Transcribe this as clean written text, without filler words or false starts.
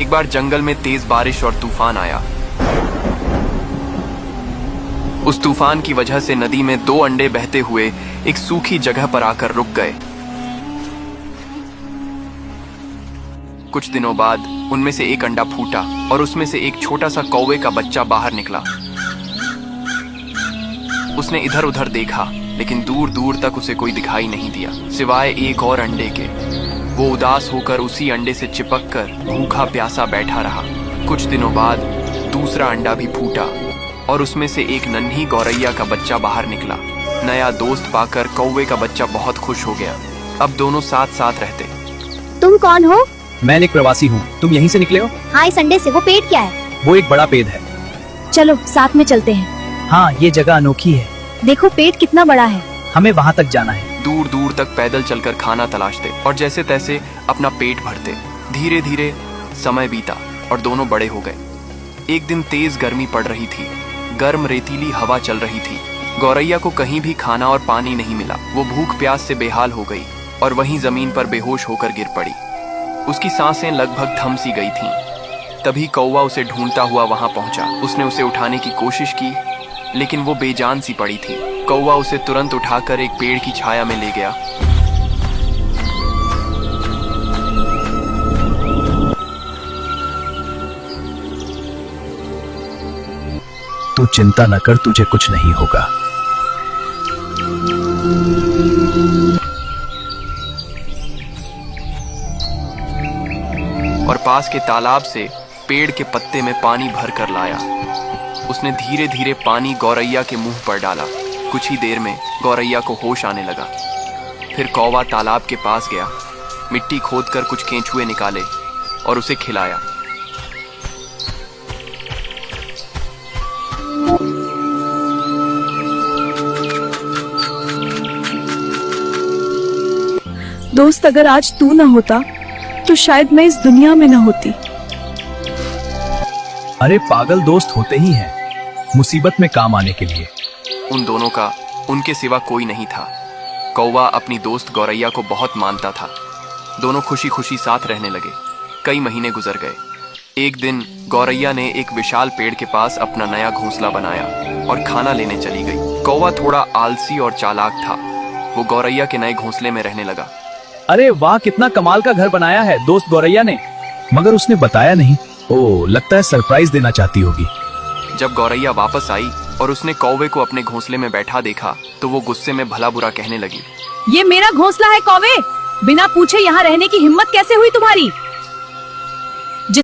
एक बार जंगल में तेज बारिश और तूफान आया। उस तूफान की वजह से नदी में 2 अंडे बहते हुए एक सूखी जगह पर आकर रुक गए। कुछ दिनों बाद उनमें से एक अंडा फूटा और उसमें से एक छोटा सा कौवे का बच्चा बाहर निकला। उसने इधर उधर देखा, लेकिन दूर दूर तक उसे कोई दिखाई नहीं दिया सिवाय एक और अंडे के। वो उदास होकर उसी अंडे से चिपक कर भूखा प्यासा बैठा रहा। कुछ दिनों बाद दूसरा अंडा भी फूटा और उसमें से एक नन्ही गौरैया का बच्चा बाहर निकला। नया दोस्त पाकर कौवे का बच्चा बहुत खुश हो गया। अब दोनों साथ साथ रहते। तुम कौन हो? मैं एक प्रवासी हूँ। तुम यहीं से निकले हो? हाँ, इस अंडे से। वो पेड़ क्या है? वो एक बड़ा पेड़ है। चलो साथ में चलते हैं। हाँ, ये जगह अनोखी है। देखो पेड़ कितना बड़ा है। हमें वहाँ तक जाना है। दूर दूर तक पैदल चलकर खाना तलाशते और जैसे तैसे अपना पेट भरते। धीरे धीरे समय बीता और दोनों बड़े हो गए। एक दिन तेज गर्मी पड़ रही थी। गर्म रेतीली हवा चल रही थी। गौरैया को कहीं भी खाना और पानी नहीं मिला। वो भूख प्यास से बेहाल हो गई और वहीं जमीन पर बेहोश होकर गिर पड़ी। उसकी सांसें लगभग थम सी गई थीं। तभी कौवा उसे ढूंढता हुआ वहां पहुंचा। उसने उसे उठाने की कोशिश की, लेकिन वो बेजान सी पड़ी थी। कौवा उसे तुरंत उठाकर एक पेड़ की छाया में ले गया। तू चिंता न कर, तुझे कुछ नहीं होगा। और पास के तालाब से पेड़ के पत्ते में पानी भर कर लाया। उसने धीरे धीरे पानी गौरैया के मुंह पर डाला। कुछ ही देर में गौरैया को होश आने लगा। फिर कौवा तालाब के पास गया, मिट्टी खोदकर कुछ केंचुए निकाले और उसे खिलाया। दोस्त, अगर आज तू ना होता तो शायद मैं इस दुनिया में ना होती। अरे पागल, दोस्त होते ही हैं मुसीबत में काम आने के लिए। उन दोनों का उनके सिवा कोई नहीं था। कौवा अपनी दोस्त गौरैया को बहुत मानता था। दोनों खुशी खुशी साथ रहने लगे। कई महीने गुजर गए। एक दिन गौरैया ने एक विशाल पेड़ के पास अपना नया घोंसला बनाया और खाना लेने चली गई। कौवा थोड़ा आलसी और चालाक था। वो गौरैया के नए घोंसले में रहने लगा। अरे वाह, कितना कमाल का घर बनाया है दोस्त गौरैया ने। मगर उसने बताया नहीं। ओह, लगता है सरप्राइज देना चाहती होगी। जब गौरैया वापस आई और उसने कौवे को अपने घोंसले में बैठा देखा तो वो गुस्से में भला बुरा कहने लगी। ये मेरा घोंसला है कौवे, बिना पूछे यहाँ रहने की हिम्मत कैसे हुई तुम्हारी?